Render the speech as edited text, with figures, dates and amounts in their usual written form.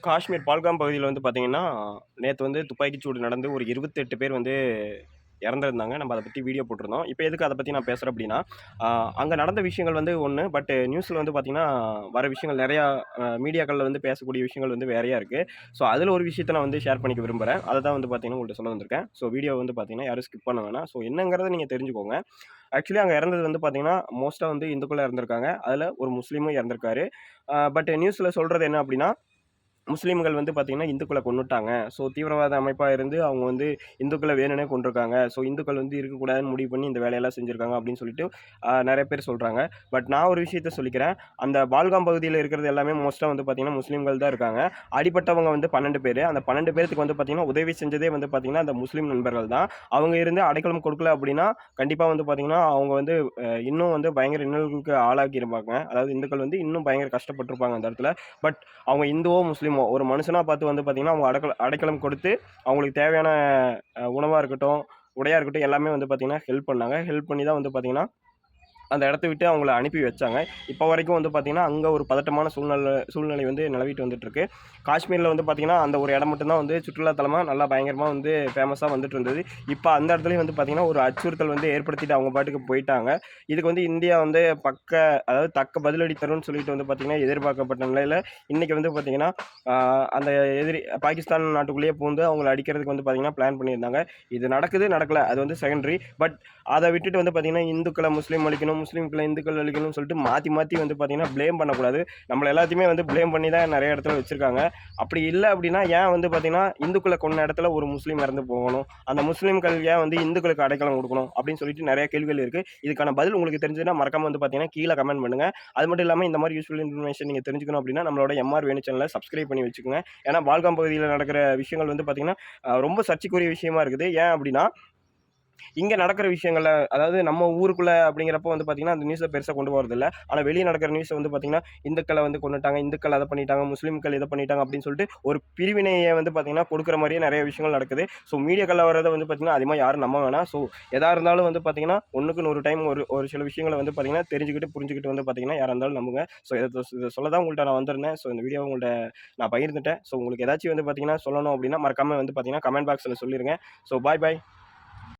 காஷ்மீர் பால்காம் பகுதியில வந்து பார்த்தீங்கன்னா, நேத்து வந்து துப்பாக்கிச் சூடு நடந்து ஒரு 28 பேர் வந்து இறந்திருந்தாங்க. நம்ம அத பத்தி வீடியோ போட்டிருந்தோம். இப்ப எதுக்கு அத பத்தி நான் பேசுறேன் அப்டின்னா, அ அங்க நடந்த விஷயங்கள் வந்து ஒண்ணு. பட் நியூஸ்ல வந்து பார்த்தீங்கன்னா, வர விஷயங்கள் நெறையா மீடியாக்கள்ல வந்து பேசக்கூடிய விஷயங்கள் வந்து வேறையா இருக்கு. ஸோ, அதுல ஒரு விஷயத்த நான் வந்து ஷேர் பண்ணிக்க விரும்புறேன். அத தான் வந்து பார்த்தீங்கன்னா, உங்கள்ட்ட சொல்ல வந்திருக்கேன். ஸோ, வீடியோ வந்து பார்த்தீங்கன்னா, யாரும் ஸ்கிப் பண்ண வேணாம். ஸோ, என்னங்கிறத நீங்க தெரிஞ்சுக்கோங்க. ஆக்சுவலி அங்க இறந்தது வந்து பார்த்தீங்கன்னா, மோஸ்ட்டா வந்து இந்துக்கள் இறந்திருக்காங்க. அதுல ஒரு முஸ்லீமும் இறந்திருக்காரு. பட் நியூஸ்ல சொல்றது என்ன அப்டின்னா, முஸ்லீம்கள் வந்து பார்த்தீங்கன்னா, இந்துக்கள கொன்னுட்டாங்க. ஸோ தீவிரவாத அமைப்பா இருந்து அவங்க வந்து இந்துக்கள வேணும்னே கொன்றுருக்காங்க. ஸோ இந்துக்கள் வந்து இருக்கக்கூடாதுன்னு முடிவு பண்ணி இந்த வேலையெல்லாம் செஞ்சிருக்காங்க அப்படின்னு சொல்லிட்டு நெறைய பேர் சொல்றாங்க. பட் நான் ஒரு விஷயத்த சொல்லிக்கிறேன். அந்த பால்காம் பகுதியில இருக்கிறது எல்லாமே மோஸ்ட்டா வந்து பார்த்தீங்கன்னா, முஸ்லீம்கள் தான் இருக்காங்க. அடிபட்டவங்க வந்து 12 பேரு. அந்த 12 பேத்துக்கு வந்து பார்த்தீங்கன்னா, உதவி செஞ்சதே வந்து பார்த்தீங்கன்னா, அந்த முஸ்லீம் நண்பர்கள் தான். அவங்க இருந்து அடைக்கலம் கொடுக்கல அப்படின்னா, கண்டிப்பா வந்து பார்த்தீங்கன்னா, அவங்க வந்து இன்னும் வந்து பயங்கர இன்னல்களுக்கு ஆளாக்கியிருப்பாங்க. அதாவது இந்துக்கள் வந்து இன்னும் பயங்கர கஷ்டப்பட்டுருப்பாங்க அந்த இடத்துல. பட் அவங்க இந்துவோ, முஸ்லீமோ ஒரு மனுஷனா பார்த்து வந்து பார்த்தீங்கன்னா, அவங்க அடைக்கலம் கொடுத்து, அவங்களுக்கு தேவையான உணவா இருக்கட்டும், உடையா இருக்கட்டும் எல்லாமே வந்து பார்த்தீங்கன்னா, ஹெல்ப் பண்ணாங்க. ஹெல்ப் பண்ணி தான் வந்து பார்த்தீங்கன்னா அந்த இடத்த விட்டு அவங்கள அனுப்பி வச்சாங்க. இப்போ வரைக்கும் வந்து பார்த்தீங்கன்னா, அங்க ஒரு பதட்டமான சூழ்நிலை வந்து நிலவிட்டு வந்துட்டுருக்கு. காஷ்மீர்ல வந்து பார்த்தீங்கன்னா, அந்த ஒரு இடம் மட்டும் தான் வந்து சுற்றுலா தலமா நல்லா பயங்கரமா வந்து ஃபேமஸா வந்துட்டு இருந்தது. இப்ப அந்த இடத்துலயும் வந்து பார்த்தீங்கன்னா, ஒரு அச்சுறுத்தல் வந்து ஏற்படுத்திட்டு அவங்க பாட்டுக்கு போயிட்டாங்க. இதுக்கு வந்து இந்தியா வந்து அதாவது தக்க பதிலடி தரும்னு சொல்லிட்டு வந்து பார்த்தீங்கன்னா, எதிர்பார்க்கப்பட்ட நிலையில இன்னைக்கு வந்து பார்த்தீங்கன்னா, ஆ அந்த எதிரி பாகிஸ்தான் நாட்டுக்குள்ளேயே புகுந்து அவங்கள அடிக்கிறதுக்கு வந்து பார்த்தீங்கன்னா, பிளான் பண்ணியிருந்தாங்க. இது நடக்குது, நடக்கல. அது வந்து செகண்டரி. பட் அத விட்டுட்டு வந்து பார்த்தீங்கன்னா, இந்துக்கள முஸ்லீம் அழிக்கணும், முஸ்லீம்கள இந்துக்கள் அழிக்கணும்னு சொல்லிட்டு மாத்தி, மாத்தி வந்து பார்த்தீங்கன்னா, ப்ளேம் பண்ணக்கூடாது. நம்மள எல்லாத்தையுமே வந்து ப்ளேம் பண்ணி தான் நெறைய இடத்துல வச்சிருக்காங்க. அப்படி இல்ல அப்படின்னா, ஏன் வந்து பார்த்தீங்கன்னா, இந்துக்கள கொன்ன இடத்துல ஒரு முஸ்லீம் இறந்து போகணும்? அந்த முஸ்லீம்கள் ஏன் வந்து இந்துக்களுக்கு அடைக்கலம் குடுக்கணும்? அப்படின்னு சொல்லிட்டு நெறைய கேள்விகள் இருக்கு. இதுக்கான பதில் உங்களுக்கு தெரிஞ்சதுன்னா, மறக்காம வந்து பார்த்தீங்கன்னா, கீழ கமெண்ட் பண்ணுங்க. அது மட்டும் இல்லாம இந்த மாரி யூஸ்ஃபுல் இன்ஃபர்மேஷன் நீங்க தெரிஞ்சுக்கணும் அப்படின்னா, நம்மளோட எம்ஆர் வேணு சேனல சப்ஸ்கிரைப் பண்ணி வச்சுக்கோங்க. ஏன்னா, பால்காம் பகுதியில நடக்கிற விஷயங்கள் வந்து பார்த்தீங்கன்னா, ரொம்ப சர்ச்சைக்குரிய விஷயமா இருக்குது. ஏன் அப்படின்னா இங்க நடக்கிற விஷயங்கள்ல அதாவது நம்ம ஊருக்குள்ள அப்படிங்கிறப்போ வந்து பார்த்தீங்கன்னா, அந்த நியூஸ பெருசா கொண்டு போறதில்ல. ஆனா வெளிய நடக்கிற நியூஸ வந்து பார்த்தீங்கன்னா, இந்துக்கள வந்து கொன்னுட்டாங்க, இந்துக்கள் அத பண்ணிட்டாங்க, முஸ்லீம்கள் இத பண்ணிட்டாங்க அப்படின்னு சொல்லிட்டு ஒரு பிரிவினைய வந்து பார்த்தீங்கன்னா, கொடுக்குற மாரியே நெறைய விஷயங்கள் நடக்குது. ஸோ மீடியாக்கள்ல வர்றத வந்து பார்த்தீங்கன்னா, அதிகமா யாரும் நம்ப வேணாம். ஸோ எதா இருந்தாலும் வந்து பார்த்தீங்கன்னா, 1க்கு 100 டைம் ஒரு ஒரு சில விஷயங்கள வந்து பார்த்தீங்கன்னா, தெரிஞ்சுக்கிட்டு, புரிஞ்சுகிட்டு வந்து பார்த்தீங்கன்னா, யாரா இருந்தாலும் நம்புங்க. ஸோ இத சொல்ல தான் உங்கள்ட்ட நான் வந்திருந்தேன். ஸோ இந்த வீடியோவ உங்கள்ட்ட நான் பகிர்ந்துட்டேன். ஸோ உங்களுக்கு ஏதாச்சும் வந்து பார்த்தீங்கன்னா, சொல்லணும் அப்படின்னா மறக்காம வந்து பார்த்தீங்கன்னா, கமெண்ட் பாக்ஸ்ல சொல்லிருங்க. ஸோ பாய் பாய்.